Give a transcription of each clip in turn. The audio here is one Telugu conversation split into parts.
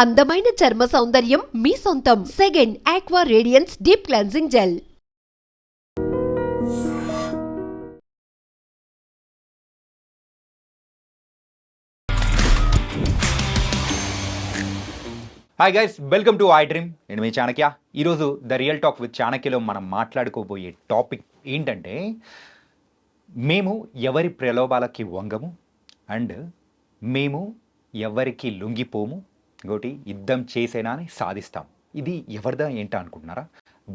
అందమైన చర్మ సౌందర్యం మీ సొంతం. Second aqua radiance deep cleansing gel. Hi guys, welcome to I dream. నేను మీ చాణక్య. ఈరోజు ద రియల్ టాక్ విత్ చాణక్యలో మనం మాట్లాడుకోబోయే టాపిక్ ఏంటంటే, మేము ఎవరి ప్రలోభాలకి వంగము అండ్ మేము ఎవరికి లొంగిపోము, ఇంకోటి యుద్ధం చేసేనా అని సాధిస్తాం. ఇది ఎవరిదా ఏంటా అనుకుంటున్నారా?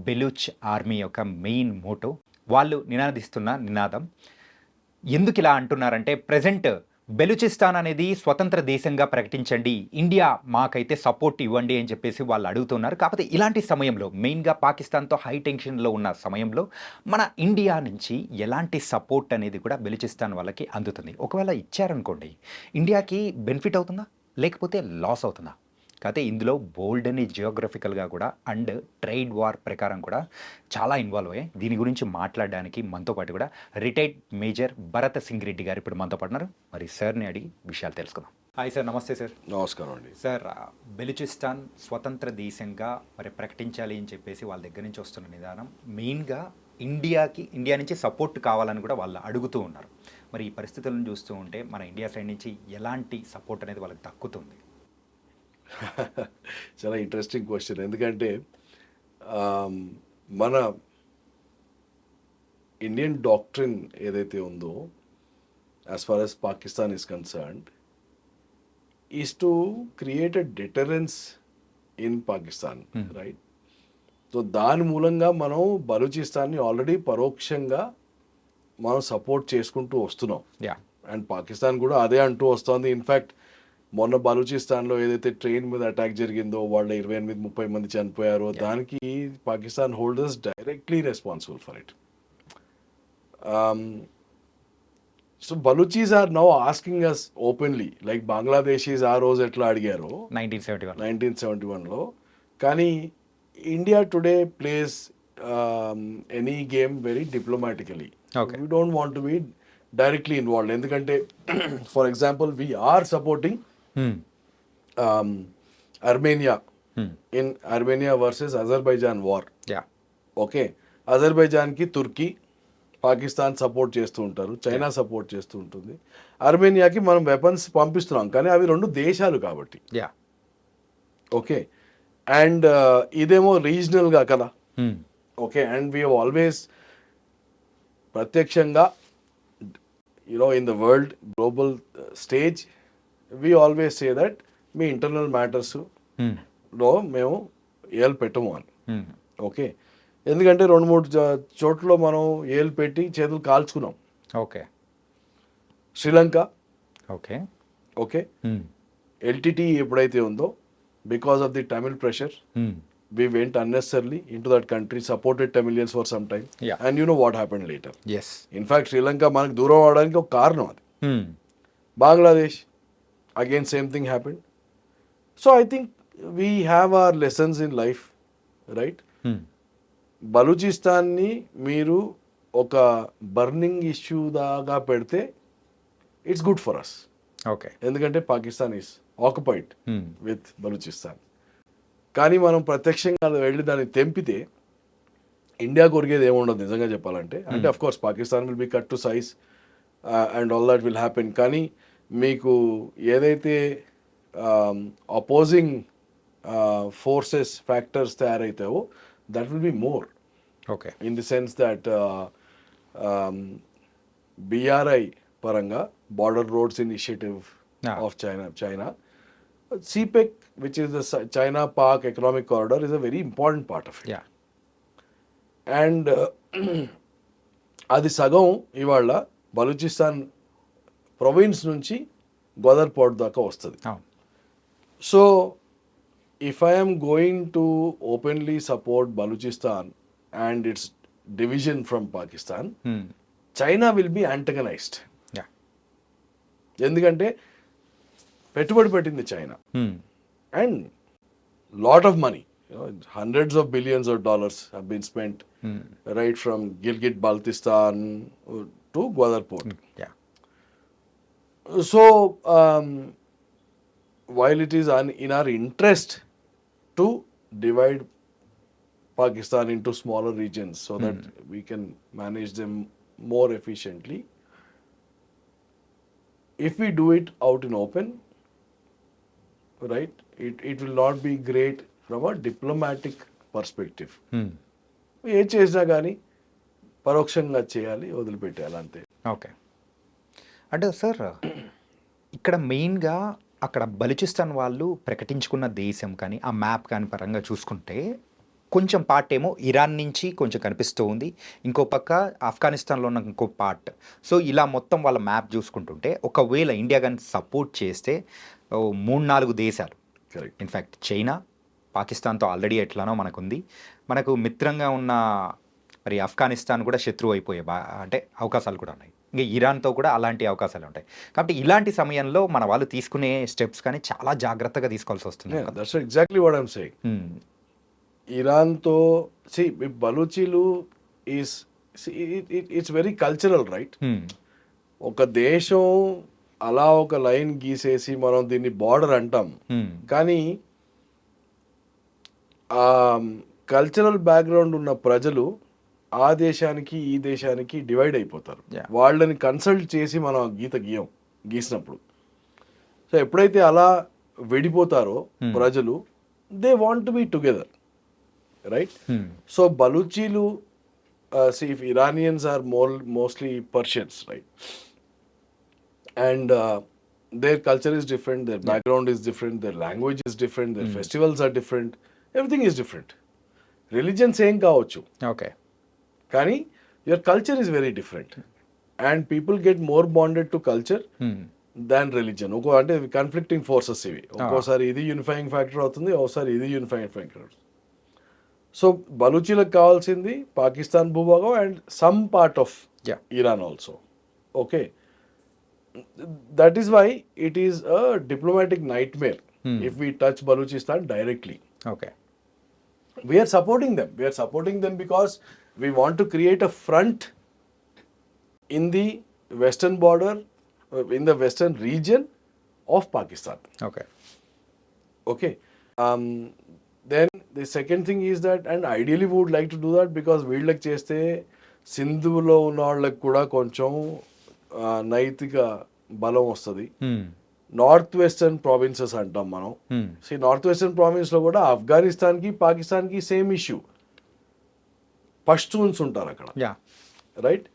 బెలూచ్ ఆర్మీ యొక్క మెయిన్ మోటో. వాళ్ళు నినాదిస్తున్న నినాదం. ఎందుకు ఇలా అంటున్నారంటే, ప్రజెంట్ బెలూచిస్తాన్ అనేది స్వతంత్ర దేశంగా ప్రకటించండి, ఇండియా మాకైతే సపోర్ట్ ఇవ్వండి అని చెప్పేసి వాళ్ళు అడుగుతున్నారు. కాకపోతే ఇలాంటి సమయంలో, మెయిన్గా పాకిస్తాన్తో హై టెన్షన్లో ఉన్న సమయంలో, మన ఇండియా నుంచి ఎలాంటి సపోర్ట్ అనేది కూడా బెలూచిస్తాన్ వాళ్ళకి అందుతుంది. ఒకవేళ ఇచ్చారనుకోండి, ఇండియాకి బెనిఫిట్ అవుతుందా లేకపోతే లాస్ అవుతుందా? కాకపోతే ఇందులో బోల్డ్ అని జియోగ్రఫికల్గా కూడా అండ్ ట్రేడ్ వార్ ప్రకారం కూడా చాలా ఇన్వాల్వ్ అయ్యాయి. దీని గురించి మాట్లాడడానికి మనతో పాటు కూడా రిటైర్డ్ మేజర్ భరత్ సింగ్ రెడ్డి గారు ఇప్పుడు మనతో పాటున్నారు. మరి సార్ని అడిగి విషయాలు తెలుసుకుందాం. హాయ్ సార్, నమస్తే సార్. నమస్కారం అండి. సార్, బెలూచిస్తాన్ స్వతంత్ర దేశంగా మరి ప్రకటించాలి అని చెప్పేసి వాళ్ళ దగ్గర నుంచి వస్తున్న నిదానం మెయిన్గా ఇండియా నుంచి సపోర్ట్ కావాలని కూడా వాళ్ళు అడుగుతూ ఉన్నారు. మరి ఈ పరిస్థితులను చూస్తూ ఉంటే మన ఇండియా సైడ్ నుంచి ఎలాంటి సపోర్ట్ అనేది వాళ్ళకి దక్కుతుంది? చాలా ఇంట్రెస్టింగ్ క్వశ్చన్. ఎందుకంటే మన ఇండియన్ డాక్ట్రిన్ ఏదైతే ఉందో, as far as Pakistan is concerned, is to create a deterrence in Pakistan, right? So దాని మూలంగా మనం బలూచిస్తాన్ని ఆల్రెడీ పరోక్షంగా మనం సపోర్ట్ చేసుకుంటూ వస్తున్నాం. అండ్ పాకిస్తాన్ కూడా అదే అంటూ వస్తుంది. ఇన్ఫ్యాక్ట్ మొన్న బలూచిస్తాన్లో ఏదైతే ట్రైన్ మీద అటాక్ జరిగిందో, వాళ్ళ 28-30 మంది చనిపోయారో, దానికి Pakistan holders directly responsible for it. So Baluchis are now asking us openly, like Bangladeshis ఆ రోజు ఎట్లా అడిగారో 1971లో. కానీ India today plays any game very diplomatically. We don't want to be directly involved. ఎందుకంటే for example, we are supporting Armenia in Armenia versus Azerbaijan war. Okay, అజర్బైజాన్కి తుర్కీ, పాకిస్తాన్ సపోర్ట్ చేస్తూ ఉంటారు, చైనా సపోర్ట్ చేస్తూ ఉంటుంది. అర్మేనియాకి మనం వెపన్స్ పంపిస్తున్నాం, కానీ అవి రెండు దేశాలు కాబట్టి. ఓకే, అండ్ ఇదేమో రీజనల్గా కదా. Okay, and we have always ప్రత్యక్షంగా, in the world global stage, we always say that మీ ఇంటర్నల్ మ్యాటర్స్లో మేము ఏలు పెట్టము అని. ఓకే, ఎందుకంటే 2-3 చోట్ల మనం ఏలు పెట్టి చేతులు కాల్చుకున్నాం. Okay, Sri Lanka. Okay okay, LTT ఎప్పుడైతే ఉందో, because of the Tamil pressure, we went unnecessarily into that country, supported Tamilians for some time, and you know what happened later. In fact, Sri Lanka మనకు దూరం అవడానికి ఒక కారణం అది. Bangladesh, again same thing happened. So I think we have our lessons in life, right? బలూచిస్తాన్ని మీరు ఒక బర్నింగ్ ఇష్యూ దాగా పెడితే it's good for us. Okay, ఎందుకంటే Pakistan is occupied with Baluchistan. కానీ మనం ప్రత్యక్షంగా వెళ్ళి దాన్ని తెంపితే ఇండియా కొరిగేది ఏముండదు నిజంగా చెప్పాలంటే. అంటే of course Pakistan will be cut to size and all that will happen. కానీ మీకు ఏదైతే అపోజింగ్ ఫోర్సెస్ ఫ్యాక్టర్స్ తయారైతావో, that will be more. Okay, in the sense that BRI పరంగా, border roads initiative of China, CPEC, which is the China-Pak Economic Corridor, is a very important part of it. And అది సగం ఇవాళ బలూచిస్తాన్ ప్రొవిన్స్ నుంచి గ్వాదర్ పోర్ట్ దాకా వస్తుంది. So if I'm going to openly support Baluchistan and its division from Pakistan, China will be antagonised. ఎందుకంటే పెట్టుబడి పెట్టింది China, and lot of money, hundreds of billions of dollars have been spent, right from Gilgit Baltistan to Gwadar Port. So while it is in our interest to divide Pakistan into smaller regions so that we can manage them more efficiently, if we do it out in open, right, it will not be great from a diplomatic perspective. ఏ చేసినా కానీ పరోక్షంగా చేయాలి, వదిలిపెట్టాలి అంతే. ఓకే. అంటే సార్ ఇక్కడ మెయిన్గా అక్కడ బలూచిస్తాన్ వాళ్ళు ప్రకటించుకున్న దేశం కానీ ఆ మ్యాప్ కానీ పరంగా చూసుకుంటే కొంచెం పార్ట్ ఏమో ఇరాన్ నుంచి కొంచెం కనిపిస్తూ ఉంది, ఇంకో పక్క ఆఫ్ఘనిస్తాన్లో ఉన్న ఇంకో పార్ట్. సో ఇలా మొత్తం వాళ్ళ మ్యాప్ చూసుకుంటుంటే ఒకవేళ ఇండియా కానీ సపోర్ట్ చేస్తే 3-4 దేశాలు, కరెక్ట్. ఇన్ఫ్యాక్ట్ చైనా, పాకిస్తాన్తో ఆల్రెడీ ఎట్లానో మనకుంది, మనకు మిత్రంగా ఉన్న మరి ఆఫ్ఘనిస్తాన్ కూడా శత్రువు అయిపోయే అంటే అవకాశాలు కూడా ఉన్నాయి, ఇంకా ఇరాన్తో కూడా అలాంటి అవకాశాలు ఉంటాయి. కాబట్టి ఇలాంటి సమయంలో మన వాళ్ళు తీసుకునే స్టెప్స్ కానీ చాలా జాగ్రత్తగా తీసుకోవాల్సి వస్తుంది. That's exactly what I'm saying. ఇరాన్తో బలూచీలు ఇట్స్ వెరీ కల్చరల్, రైట్? ఒక దేశం అలా ఒక లైన్ గీసేసి మనం దీన్ని బార్డర్ అంటాం, కానీ ఆ కల్చరల్ బ్యాక్గ్రౌండ్ ఉన్న ప్రజలు ఆ దేశానికి ఈ దేశానికి డివైడ్ అయిపోతారు. వాళ్ళని కన్సల్ట్ చేసి మనం గీసినప్పుడు, సో ఎప్పుడైతే అలా విడిపోతారో ప్రజలు, they want to be together, right? So బలూచీలు, if Iranians are mostly Persians, right? And their culture is different, their background is different, their language is different, their festivals are different, everything is different. Religion same కావచ్చు, ఓకే, కానీ your culture is very different. And people get more bonded to culture than religion. అంటే కన్ఫ్లిక్టింగ్ ఫోర్సెస్ ఇవి. ఒక్కోసారి ఇది యూనిఫైయింగ్ ఫ్యాక్టర్ అవుతుంది, ఒకసారి ఇది యూనిఫైయింగ్ ఫ్యాక్టర్ అవుతుంది. సో బలూచీలకు కావాల్సింది పాకిస్తాన్ భూభాగం and some part of Iran also. Okay, that is why it is a diplomatic nightmare if we touch Balochistan directly. Okay, we are supporting them because we want to create a front in the western border, in the western region of Pakistan. Okay. Then the second thing is that, and ideally we would like to do that because వీళ్ళకి చేస్తే సింధులో ఉన్న వాళ్ళకి కూడా కొంచెం నైతిక బలం వస్తుంది. నార్త్ వెస్టర్న్ ప్రావిన్సెస్ అంటాం మనం. నార్త్ వెస్టర్న్ ప్రావిన్స్ లో కూడా ఆఫ్ఘనిస్తాన్ కి పాకిస్తాన్ కి సేమ్ ఇష్యూ. పష్తూన్స్ ఉంటారు అక్కడ, right?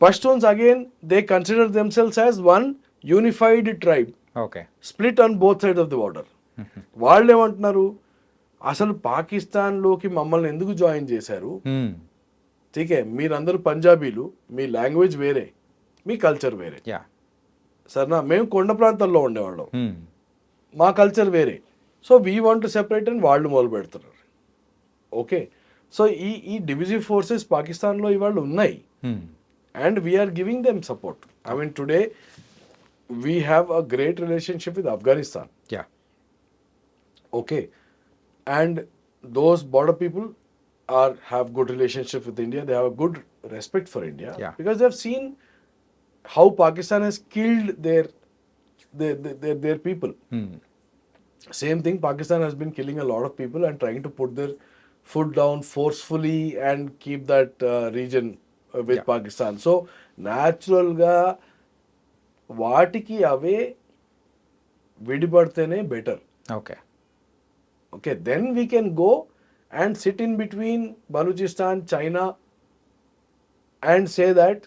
Pashtuns again they consider themselves as one unified tribe, split on both side of the border. వాళ్ళు ఏమంటున్నారు, అసలు పాకిస్తాన్ లోకి మమ్మల్ని ఎందుకు జాయిన్ చేశారు? ఠీకే, మీరందరూ పంజాబీలు, మీ లాంగ్వేజ్ వేరే, మీ కల్చర్ వేరే. సరేనా, మేము కొండ ప్రాంతాల్లో ఉండేవాళ్ళం, మా కల్చర్ వేరే. So we want to separate అని వాళ్ళు మొదలు పెడుతున్నారు. ఓకే, సో ఈ డివిజివ్ ఫోర్సెస్ పాకిస్తాన్లో ఇవాళ ఉన్నాయి, and we are giving them support. I mean today we have a great relationship with Afghanistan. Okay, and those border people have good relationship with India. They have a good respect for India because they have seen how Pakistan has killed their people. Same thing, Pakistan has been killing a lot of people and trying to put their foot down forcefully and keep that region with Pakistan. So natural ga వాటికి అవే విడిపడితేనే better. Okay, then we can go and sit in between Balochistan, China, and say that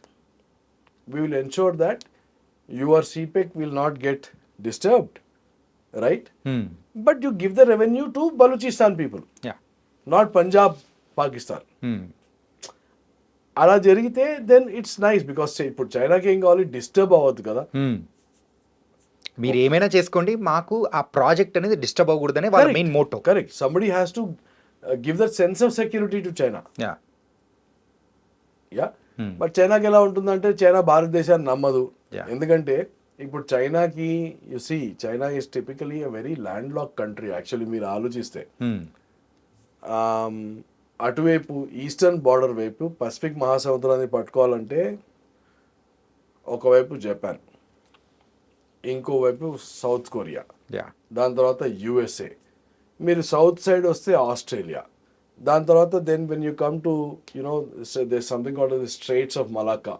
we will ensure that your CPEC will not get disturbed, right? But you give the revenue to Balochistan people, not Punjab, Pakistan. అలా జరిగితే then it's nice because ఇప్పుడు చైనాకి ఏం కావాలి, డిస్టర్బ్ అవ్వద్దు కదా. మీరు ఏమైనా చేసుకోండి, మాకు ఆ ప్రాజెక్ట్ అనేది డిస్టర్బ్ అవ్వకూడదనే వాళ్ళ main motto. Correct, somebody has to give that sense of security to China. But చైనాకి ఎలా ఉంటుందంటే, చైనా భారతదేశాన్ని నమ్మదు. ఎందుకంటే ఇప్పుడు చైనాకి China is typically a very land lock country. Actually మీరు ఆలోచిస్తే అటువైపు ఈస్టర్న్ బార్డర్ వైపు పసిఫిక్ మహాసముద్రాన్ని పట్టుకోవాలంటే ఒకవైపు జపాన్, ఇంకోవైపు సౌత్ కొరియా, యా దాని తర్వాత యుఎస్ఏ, మీరు సౌత్ సైడ్ వస్తే ఆస్ట్రేలియా, దాని తర్వాత then when you come to you know they something called the straits of Malacca,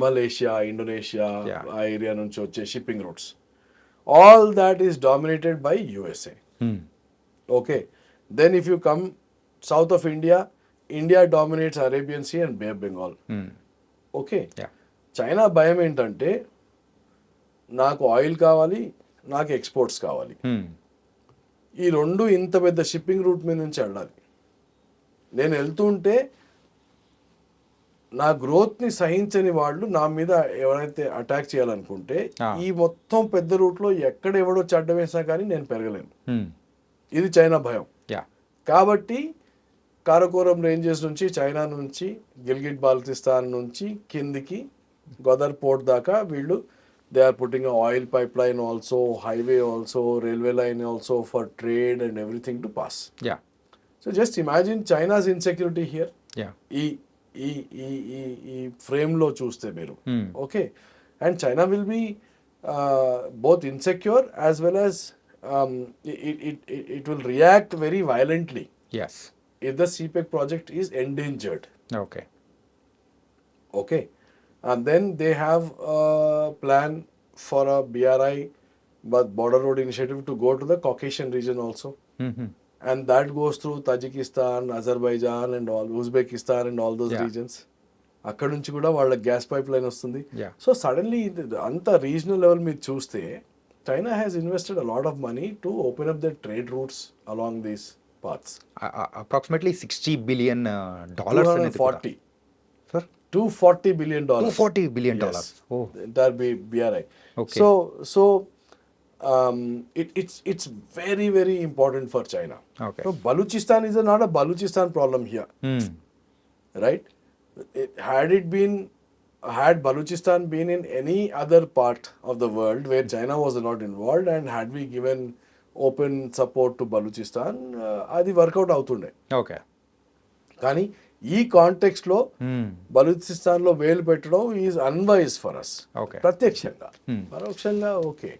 Malaysia, Indonesia Yeah. ఆ ఏరియా నుంచి వచ్చే shipping routes, all that is dominated by USA. Okay, then if you come south of India, India dominates Arabian sea and bay of Bengal. Okay, ya China భయం ఏంటంటే నాకు ఆయిల్ కావాలి, నాకు ఎక్స్పోర్ట్స్ కావాలి, ఈ రెండు ఇంత పెద్ద షిప్పింగ్ రూట్ మీద నుంచి వెళ్ళాలి. నేను వెళ్తుంటే నా గ్రోత్ని సహించని వాళ్ళు నా మీద ఎవరైతే అటాక్ చేయాలనుకుంటే ఈ మొత్తం పెద్ద రూట్లో ఎక్కడ ఎవడో చెడ్డ వేసినా కానీ నేను పెరగలేను. ఇది చైనా భయం. యా కాబట్టి కారకోరం రేంజెస్ నుంచి, చైనా నుంచి, గిల్గిట్ బాల్టిస్తాన్ నుంచి కిందికి గదర్ పోర్ట్ దాకా వీళ్ళు they are putting oil pipe line also, highway also, railway line also for trade and everything to pass. Yeah so just imagine China's insecurity here. Yeah ఈ ఈ ఈ ఈ ఈ ఫ్రేమ్లో చూస్తే మీరు okay, and China will be both insecure as well as it will react very violently as if the CPEC project is endangered. Okay Okay, and then they have a plan for a BRI, but border road initiative to go to the Caucasian region also, and that goes through Tajikistan, Azerbaijan and all, Uzbekistan and all those Yeah. regions. అక్కడ నుంచి కూడా వాళ్ళ గ్యాస్ పైప్ లైన్ వస్తుంది. Yeah. సో సడన్లీ అంత రీజనల్ లెవెల్ మీద చూస్తే China has invested a lot of money to open up the trade routes along these paths. Approximately $60 billion అనేది 240 sir $240 billion. $240 billion. Yes. Oh. The entire BRI. Okay. So it's very very important for China. Okay. So Baluchistan is not a Baluchistan problem here, right? Had Baluchistan been in any other part of the world where China was not involved, and had we given open support to Baluchistan, అది వర్కౌట్ అవుతుండే. ఓకే కానీ ఈ కాంటెక్స్ట్ లో బలూచిస్తాన్ లో వేలు పెట్టడం is unwise for us. Okay. ప్రత్యక్షంగా, పరోక్షంగా ఓకే.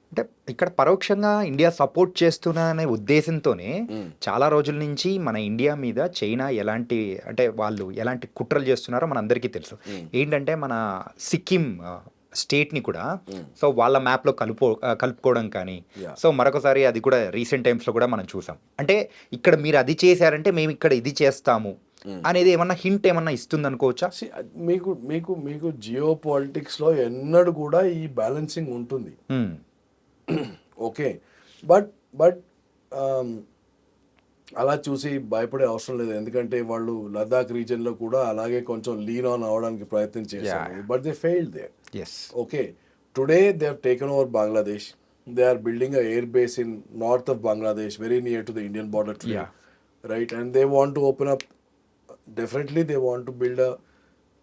అంటే ఇక్కడ పరోక్షంగా ఇండియా సపోర్ట్ చేస్తున్న అనే ఉద్దేశంతోనే చాలా రోజుల నుంచి మన ఇండియా మీద చైనా ఎలాంటి అంటే వాళ్ళు ఎలాంటి కుట్రలు చేస్తున్నారో మన అందరికీ తెలుసు. ఏంటంటే మన సిక్కిం స్టేట్ని కూడా సో వాళ్ళ మ్యాప్లో కలుపుకోవడం కానీ, సో మరొకసారి అది కూడా రీసెంట్ టైమ్స్లో కూడా మనం చూసాం. అంటే ఇక్కడ మీరు అది చేశారంటే మేము ఇక్కడ ఇది చేస్తాము అనేది ఏమన్నా హింట్ ఏమన్నా ఇస్తుంది అనుకోవచ్చా? మీకు మీకు మీకు జియో పాలిటిక్స్లో ఎన్నడూ కూడా ఈ బ్యాలెన్సింగ్ ఉంటుంది. ఓకే, బట్ అలా చూసి భయపడే అవసరం లేదు. ఎందుకంటే వాళ్ళు లదాఖ్ రీజియన్లో కూడా అలాగే కొంచెం లీన్ ఆన్ అవ్వడానికి ప్రయత్నం చేశారు, but they failed there. Okay, today they have taken over Bangladesh. They are building a air base in north of Bangladesh, very near to the Indian border today. Yeah. Right, and they want to open up, definitely they want to build a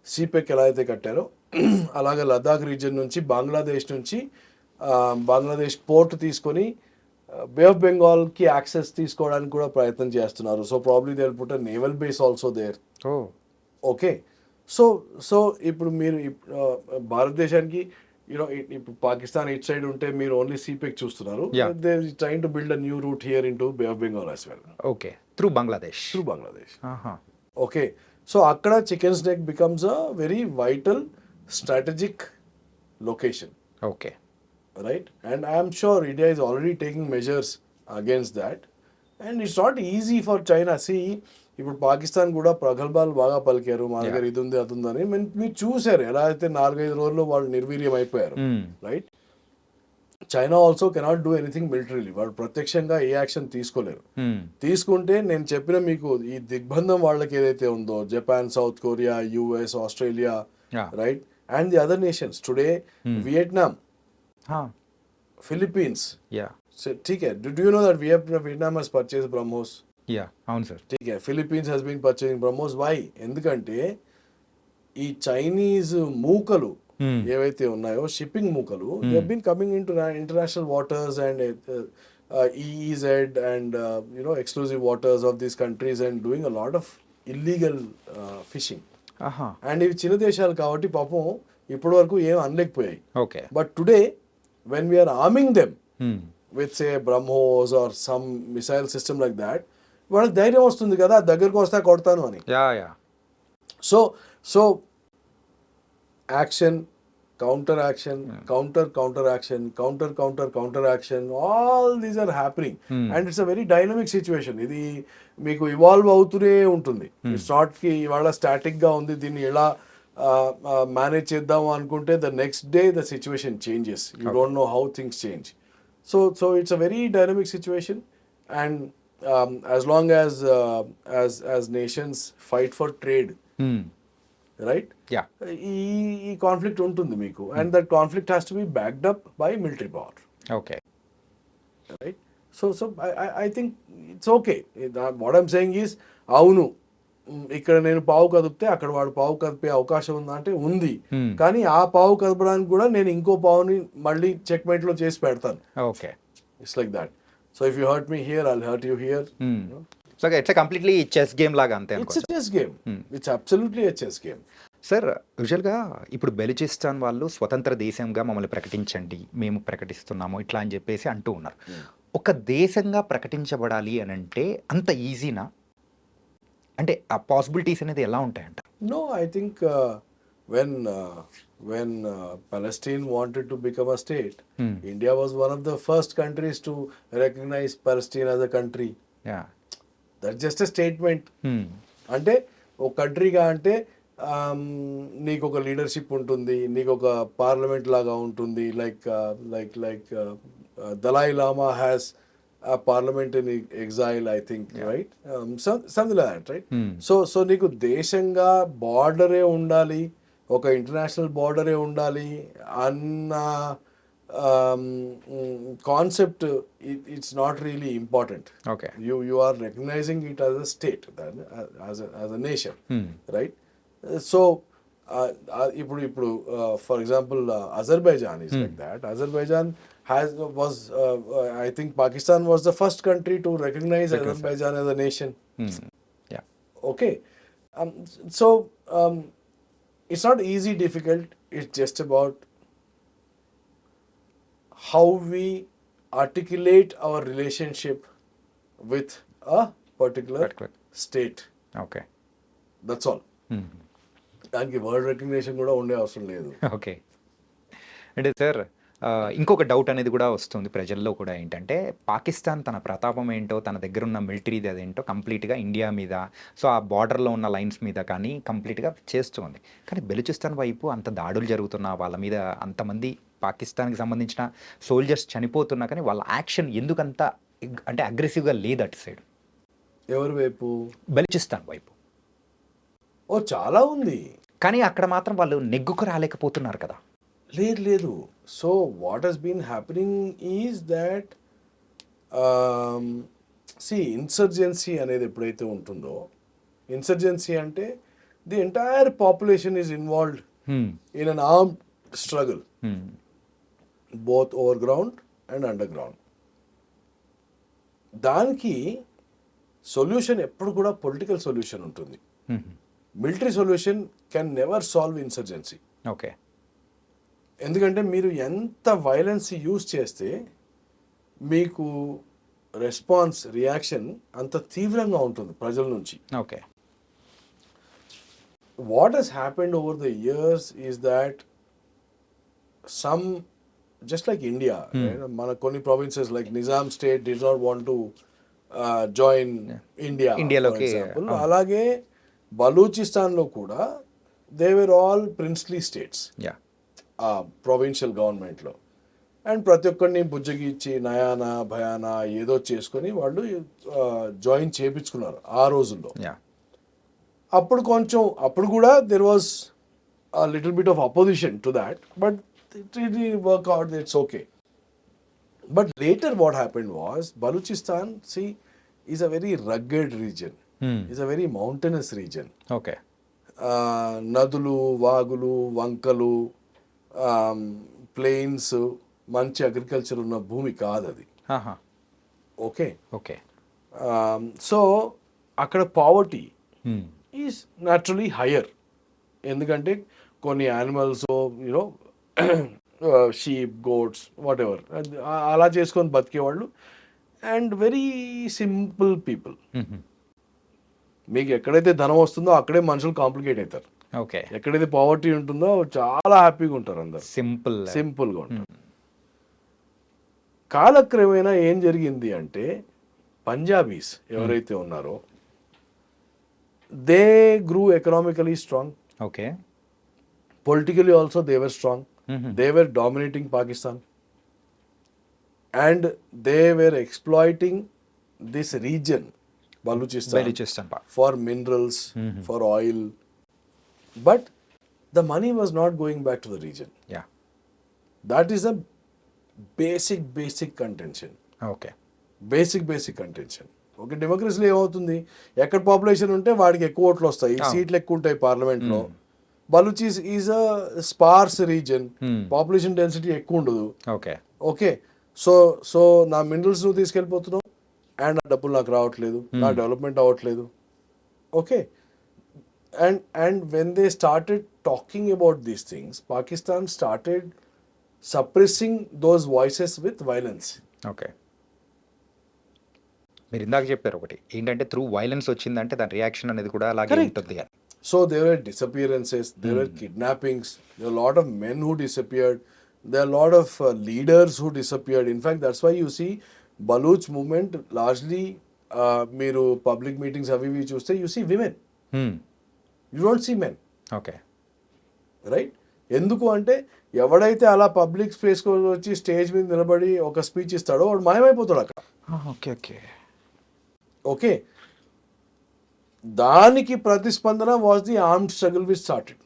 CPEC ఎలా అయితే కట్టారో అలాగే లదాఖ్ రీజియన్ నుంచి బంగ్లాదేశ్ నుంచి బంగ్లాదేశ్ పోర్ట్ తీసుకొని బే ఆఫ్ బెంగాల్కి యాక్సెస్ తీసుకోవడానికి కూడా ప్రయత్నం చేస్తున్నారు. So probably they will put a naval base also there. Okay, so ఇప్పుడు మీరు భారతదేశానికి యూనో ఇప్పుడు పాకిస్తాన్ ఇట్ సైడ్ ఉంటే మీరు ఓన్లీ సీపెక్ చూస్తున్నారు. They trying to build a new route here in to bay of Bengal as well. Okay, through Bangladesh. Okay, so అక్కడ chicken's neck becomes a very vital strategic location. Okay, right, and I'm sure India is already taking measures against that, and it's not easy for China. సి ఇప్పుడు పాకిస్తాన్ కూడా ప్రగల్భాలు బాగా పలికారు, మా దగ్గర ఇది ఉంది అది ఉందని. మీరు చూసారు ఎలా అయితే 4-5 రోజుల్లో వాళ్ళు నిర్వీర్యం అయిపోయారు, right? China also cannot do anything militarily. వాళ్ళు ప్రత్యక్షంగా ఏ యాక్షన్ తీసుకోలేరు. తీసుకుంటే నేను చెప్పిన మీకు ఈ దిగ్బంధం వాళ్ళకి ఏదైతే ఉందో, Japan, south Korea, US, Australia, right, and the other nations today, Vietnam, Philippines. ठीक है, do you know that Vietnam has purchased BrahMos? అవును సార్. ठीक है, Philippines has been purchasing BrahMos. Why? ఎందుకంటే ఈ చైనీస్ మూకలు ఏవైతే ఉన్నాయో, షిప్పింగ్ మూకలు, they have been coming in to international waters and EEZ and exclusive waters of these countries and doing a lot of illegal fishing. And ఇవి చిన్న దేశాలు కాబట్టి పాపం ఇప్పటి వరకు ఏం అనలేకపోయాయి. Okay. But today when we're arming them with say BrahMos or some missile system like that, వాళ్ళకి ధైర్యం వస్తుంది కదా దగ్గరకు వస్తా కొడతాను అని. Ya so action, counter action, counter action, counter action, all these are happening and it's a very dynamic situation. ఇది మీకు ఇవాల్వ్ అవుతూనే ఉంటుంది. ఇట్స్ నాట్ కి ఇవాళ స్టాటిక్ గా ఉంది దీన్ని ఎలా మేనేజ్ చేద్దాం అనుకుంటే the next day the situation changes. You don't know how things change. So it's a very dynamic situation and as long as nations fight for trade, right? Yeah ఈ కాన్ఫ్లిక్ట్ ఉంటుంది మీకు and that conflict has to be backed up by military power, okay. Right? So I think it's okay. What I'm saying is, అవును ఇక్కడ నేను పావు కదిపితే అక్కడ వాడు పావు కదిపే అవకాశం ఉందా అంటే ఉంది, కానీ ఆ పావు కదపడానికి కూడా నేను ఇంకో పావుని మళ్ళీ చెక్మేట్ లో చేసి పెడతాను. Okay. It's like that. So if you hurt me here I'll hurt you here. So it's completely chess game లాగా అంతే it's a chess game. It's absolutely a chess game. Sir, యూజువల్గా ఇప్పుడు బెలూచిస్తాన్ వాళ్ళు స్వతంత్ర దేశంగా మమ్మల్ని ప్రకటించండి, మేము ప్రకటిస్తున్నాము ఇట్లా అని చెప్పేసి అంటూ ఉన్నారు. ఒక దేశంగా ప్రకటించబడాలి అని అంటే అంత ఈజీనా? అంటే ఆ పాసిబిలిటీస్ అనేది ఎలా ఉంటాయంట? No, I think when Palestine wanted to become a state, India was one of the first countries to recognize Palestine as a country. Yeah. That's just a statement. అంటే ఒక కంట్రీగా అంటే నీకు ఒక లీడర్షిప్ ఉంటుంది, నీకు ఒక పార్లమెంట్ లాగా ఉంటుంది. Like Dalai Lama has a parliament in exile, I think, right? Something like that, right? So నీకు దేశంగా బార్డరే ఉండాలి, ఒక ఇంటర్నేషనల్ బార్డరే ఉండాలి అన్న concept it's not really important. Okay. You are recognizing it as a state, as a nation, right? So ఇప్పుడు for example Azerbaijan is like that. Azerbaijan was I think Pakistan was the first country to recognize Azerbaijan as a nation. Yeah. Okay. So it's not easy, difficult. It's just about how we articulate our relationship with a particular state. Okay. That's all. దానికి వరల్డ్ రికగ్నిషన్ కూడా ఉండే అవసరం లేదు. ఓకే. అంటే సార్, ఇంకొక డౌట్ అనేది కూడా వస్తుంది ప్రజల్లో కూడా, ఏంటంటే పాకిస్తాన్ తన ప్రతాపం ఏంటో, తన దగ్గర ఉన్న మిలిటరీది అదేంటో కంప్లీట్గా ఇండియా మీద, సో ఆ బార్డర్లో ఉన్న లైన్స్ మీద కానీ కంప్లీట్గా చేస్తుంది. కానీ బెలూచిస్తాన్ వైపు అంత దాడులు జరుగుతున్నా, వాళ్ళ మీద అంతమంది పాకిస్తాన్కి సంబంధించిన సోల్జర్స్ చనిపోతున్నా కానీ వాళ్ళ యాక్షన్ ఎందుకంత అంటే అగ్రెసివ్గా లేదు అటు సైడ్? ఎవరి వైపు? బెలూచిస్తాన్ వైపు. ఓ చాలా ఉంది, కానీ అక్కడ మాత్రం వాళ్ళు నెగ్గుకు రాలేకపోతున్నారు కదా. లేదు. So what has been happening is that insurgency అనేది ఎప్పుడైతే ఉంటుందో, ఇన్సర్జెన్సీ అంటే the entire population is involved in an armed struggle, both over ground and under ground. దానికి సొల్యూషన్ ఎప్పుడు కూడా పొలిటికల్ సొల్యూషన్ ఉంటుంది. Military solution can never solve insurgency. Okay. ఎందుకంటే మీరు ఎంత వైలెన్స్ యూజ్ చేస్తే మీకు రెస్పాన్స్, రియాక్షన్ అంత తీవ్రంగా ఉంటుంది ప్రజల నుంచి. Okay. What has happened over the years is that some just like India, మన కొన్ని provinces like Nizam state did not want to join ఇండియాలోకి. అలాగే బలూచిస్తాన్లో కూడా they were all princely states provincial గవర్నమెంట్లో, అండ్ ప్రతి ఒక్కరిని బుజ్జగిచ్చి నయానా భయానా ఏదో చేసుకొని వాళ్ళు జాయిన్ చేయించుకున్నారు ఆ రోజుల్లో. అప్పుడు కూడా there was little bit of opposition to that, but it work out, it's okay. But later what happened was Baluchistan, see, is a very rugged region. It's a very mountainous region. Okay. నదులు, వాగులు, వంకలు, ప్లెయిన్స్, మంచి అగ్రికల్చర్ ఉన్న భూమి కాదు అది. ఓకే. సో అక్కడ పావర్టీ ఈజ్ న్యాచురలీ హయ్యర్. ఎందుకంటే కొన్ని animals you know sheep goats what ever అలా చేసుకొని బతికేవాళ్ళు అండ్ వెరీ సింపుల్ పీపుల్. మీకు ఎక్కడైతే ధనం వస్తుందో అక్కడే మనుషులు కాంప్లికేట్ అవుతారు. ఓకే. ఎక్కడైతే పావర్టీ ఉంటుందో చాలా హ్యాపీగా ఉంటారు అందరు, సింపుల్గా ఉంటారు. కాలక్రమేణా ఏం జరిగింది అంటే పంజాబీస్ ఎవరైతే ఉన్నారో they grew economically strong, okay, politically also they were strong, they were dominating Pakistan and they were exploiting this region Baluchistan for minerals, for oil, but the money was not going back to the region. Yeah, that is a basic contention. Okay, basic contention. Okay, డెమోక్రసీలో ఏమవుతుంది, ఎక్కడ పాపులేషన్ ఉంటే వాడికి ఎక్కువ ఓట్లు వస్తాయి, సీట్లు ఎక్కువ ఉంటాయి పార్లమెంట్లో. Baluchis is a sparse region, population density ఎక్కువ ఉండదు. ఓకే, సో నా మినరల్స్ నువ్వు తీసుకెళ్ళిపోతున్నావు అండ్ ఆ డబ్బులు నాకు రావట్లేదు, నా డెవలప్మెంట్ అవ్వట్లేదు. Okay, and when they started talking about these things, Pakistan started suppressing those voices with violence. Okay, మీరు ఇందాక చెప్పారు ఒకటి ఏంటంటే త్రూ వైలెన్స్ వచ్చిందంటే దాని రియాక్షన్ అనేది కూడా అలాగే ఉంటుంది. So there were disappearances, there were kidnappings, there were lot of men who disappeared, there are lot of leaders who disappeared. In fact that's why you see Baloch movement largely మీరు పబ్లిక్ మీటింగ్స్ అవి ఇవి చూస్తే you see women, you don't see men. Okay, right. ఎందుకు అంటే ఎవడైతే అలా పబ్లిక్ స్పేస్కి వచ్చి స్టేజ్ మీద నిలబడి ఒక స్పీచ్ ఇస్తాడో వాడు మాయమైపోతాడు అక్కడ. ఓకే ఓకే ఓకే, దానికి ప్రతిస్పందన was the armed struggle which started.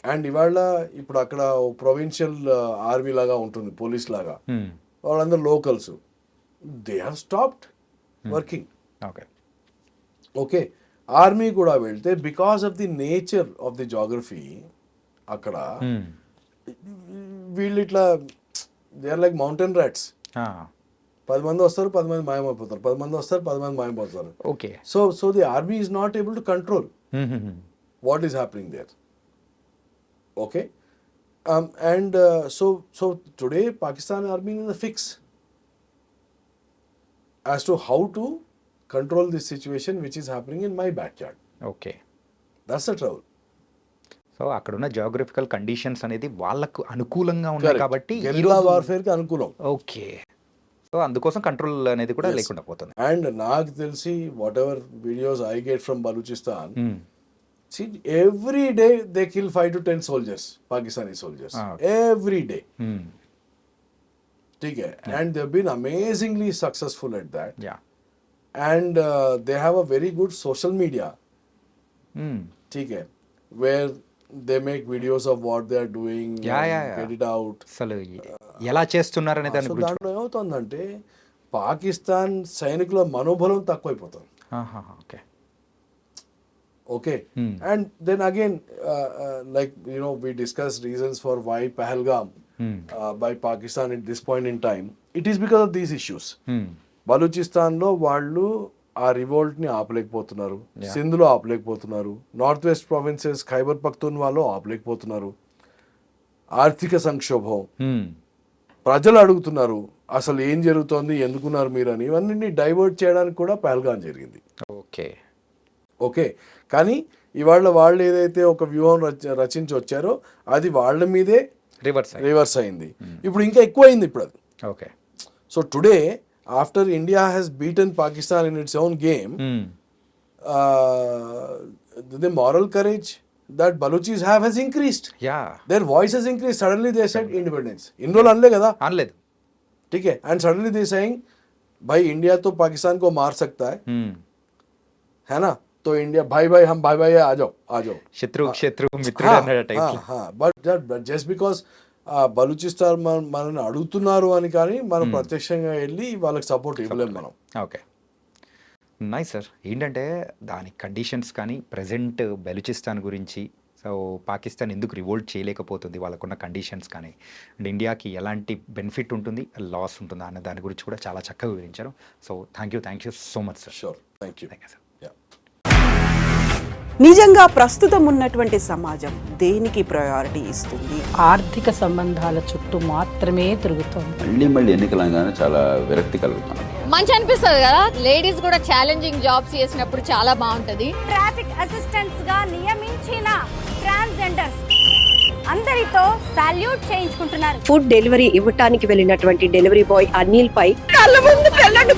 And ఇవాళ ఇప్పుడు అక్కడ ప్రొవిన్షియల్ ఆర్మీ లాగా ఉంటుంది, పోలీస్ లాగా, వాళ్ళందరూ locals, they have stopped working. Okay okay, army కూడా వెళ్తే because of the nature of the geography అక్కడ వీళ్ళు ఇట్లా they are like mountain rats. 10 మంది వస్తారు, 10 మంది మాయమైపోతారు, 10 మంది వస్తారు, 10 మంది మాయమైపోతారు. Okay, so the army is not able to control what is happening there. Okay, and so today Pakistan Army is in the fix as to how to control this situation which is happening in my backyard. Okay, That's the trouble. So అక్కడ ఉన్న జియోగ్రఫికల్ కండిషన్స్ అనేది వాళ్ళకు అనుకూలంగా ఉన్నాయి కాబట్టి గెరిల్లా వార్ఫేర్ కి అనుకూలం. ఓకే, సో అందుకోసం కంట్రోల్ అనేది కూడా లేకుండా పోతుంది. అండ్ నాకు తెలిసి what ever videos I get from Balochistan, see every day they kill 5 to 10 soldiers, Pakistani soldiers, every day. ठीक है, and they've been amazingly successful at that. Yeah, and they have a very good social media. ठीक है, where they make videos of what they are doing, get it out. అసలు ఎలా చేస్తున్నారు అనే దాని గురించి దాంట్లో ఏమవుతుందంటే పాకిస్తాన్ సైనికుల మనోబలం తక్కువైపోతుంది. Okay Okay, and then again, like you know, we discussed reasons for why Pahalgam by Pakistan at this point in time. It is because of these issues. Baluchistan lo వాళ్ళు ఆ రివోల్ట్ ని ఆపలేకపోతున్నారు, సింధ్ లో ఆపలేకపోతున్నారు, నార్త్ వెస్ట్ ప్రావిన్సెస్ ఖైబర్ పఖ్తూన్వాలో ఆపలేకపోతున్నారు. ఆర్థిక సంక్షోభం, ప్రజలు అడుగుతున్నారు అసలు ఏం జరుగుతోంది, ఎందుకున్నారు మీరు అని. ఇవన్నీ డైవర్ట్ చేయడానికి కూడా పహల్గాం జరిగింది. ఓకే ఓకే, కానీ ఇవాళ వాళ్ళు ఏదైతే ఒక వ్యూహం రచించి వచ్చారో అది వాళ్ళ మీదే రివర్స్ అయింది. ఇప్పుడు ఇంకా ఎక్కువ అయింది ఇప్పుడు అది. Okay, so today after India has beaten Pakistan in its own game, the moral courage that Baluchis have has increased, their voice has increased. Suddenly they said independence. ఇన్ని రోజులు అనలే కదా, అనలేదు. ठीक है, एंड सडनली दे सेइंग भाई इंडिया तो पाकिस्तान को मार सकता है ना, तो इंडिया भाई भाई हम भाई भाई आ जाओ శత్రు మిత్రుడు అన్న type. But just because Balochistan మనల్ని అడుగుతున్నారు అని కానీ మనం ప్రత్యక్షంగా వెళ్ళి వాళ్ళకి సపోర్ట్ ఇవ్వలేము మనం. Okay, nice sir. ఏంటంటే దాని కండిషన్స్ కానీ ప్రజెంట్ బలూచిస్తాన్ గురించి, సో పాకిస్తాన్ ఎందుకు రివోల్ట్ చేయలేకపోతుంది, వాళ్ళకున్న కండిషన్స్ కానీ, అండ్ ఇండియాకి ఎలాంటి బెనిఫిట్ ఉంటుంది, లాస్ ఉంటుందా అన్న దాని గురించి కూడా చాలా చక్కగా వివరించారు. So thank you so much sir. Sure, thank you sir. నిజంగా ప్రస్తుతం ఉన్నటువంటి సమాజం దేనికి ప్రయారిటీ ఇస్తుంది? ఆర్థిక సంబంధాల చుట్టూ మాత్రమే తిరుగుతోంది. మళ్ళీ ఎన్నికలంగానే చాలా విరక్తి కలుగుతాం. మంచి అనిపిస్తుంది కదా, లేడీస్ కూడా ఛాలెంజింగ్ జాబ్స్ చేసినప్పుడు చాలా బాగుంటది. ట్రాఫిక్ అసిస్టెంట్స్ గా నియమించిన ట్రాన్స్జెండర్స్ అందరితో సాల్యూట్ చేయించుకుంటున్నారు. ఫుడ్ డెలివరీ ఇవ్వటానికి వెళ్ళినటువంటి డెలివరీ బాయ్ అనిల్ పై కళ్ళ ముందు పెళ్ళండి